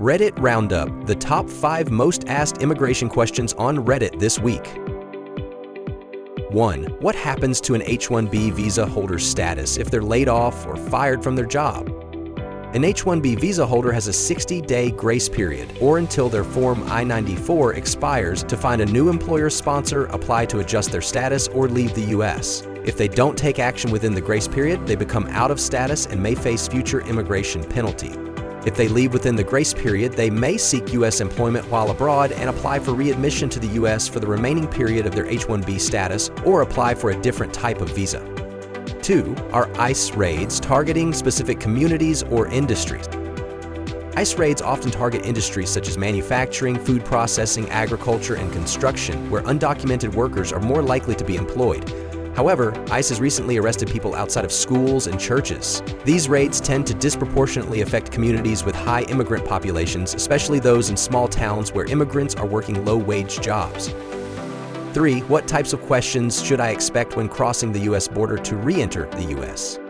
Reddit Roundup, the top 5 most asked immigration questions on Reddit this week. 1. What happens to an H-1B visa holder's status if they're laid off or fired from their job? An H-1B visa holder has a 60-day grace period, or until their Form I-94 expires, to find a new employer sponsor, apply to adjust their status, or leave the U.S. If they don't take action within the grace period, they become out of status and may face future immigration penalty. If they leave within the grace period, they may seek U.S. employment while abroad and apply for readmission to the U.S. for the remaining period of their H-1B status, or apply for a different type of visa. 2. Are ICE raids targeting specific communities or industries? ICE raids often target industries such as manufacturing, food processing, agriculture, and construction, where undocumented workers are more likely to be employed. However, ICE has recently arrested people outside of schools and churches. These raids tend to disproportionately affect communities with high immigrant populations, especially those in small towns where immigrants are working low-wage jobs. 3. What types of questions should I expect when crossing the U.S. border to re-enter the U.S.?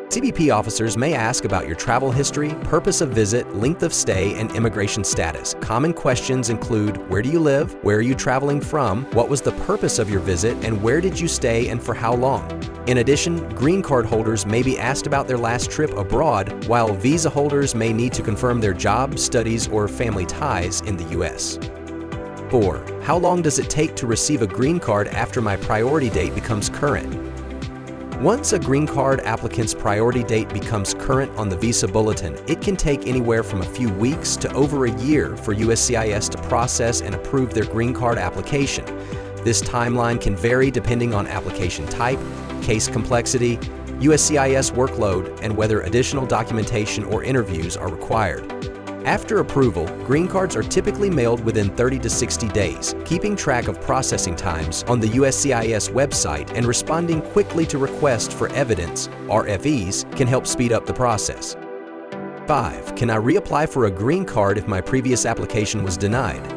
CBP officers may ask about your travel history, purpose of visit, length of stay, and immigration status. Common questions include: where do you live? Where are you traveling from? What was the purpose of your visit? And where did you stay and for how long? In addition, green card holders may be asked about their last trip abroad, while visa holders may need to confirm their job, studies, or family ties in the U.S. 4. How long does it take to receive a green card after my priority date becomes current? Once a green card applicant's priority date becomes current on the visa bulletin, it can take anywhere from a few weeks to over a year for USCIS to process and approve their green card application. This timeline can vary depending on application type, case complexity, USCIS workload, and whether additional documentation or interviews are required. After approval, green cards are typically mailed within 30 to 60 days. Keeping track of processing times on the USCIS website and responding quickly to requests for evidence, RFEs, can help speed up the process. 5. Can I reapply for a green card if my previous application was denied?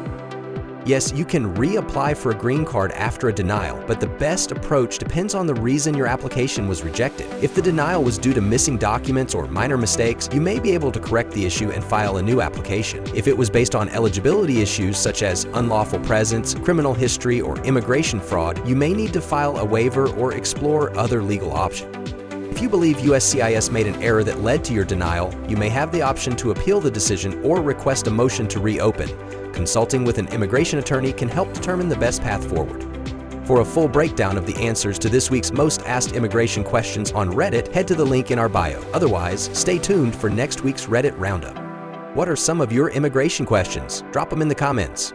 Yes, you can reapply for a green card after a denial, but the best approach depends on the reason your application was rejected. If the denial was due to missing documents or minor mistakes, you may be able to correct the issue and file a new application. If it was based on eligibility issues such as unlawful presence, criminal history, or immigration fraud, you may need to file a waiver or explore other legal options. If you believe USCIS made an error that led to your denial, you may have the option to appeal the decision or request a motion to reopen. Consulting with an immigration attorney can help determine the best path forward. For a full breakdown of the answers to this week's most asked immigration questions on Reddit, head to the link in our bio. Otherwise, stay tuned for next week's Reddit Roundup. What are some of your immigration questions? Drop them in the comments.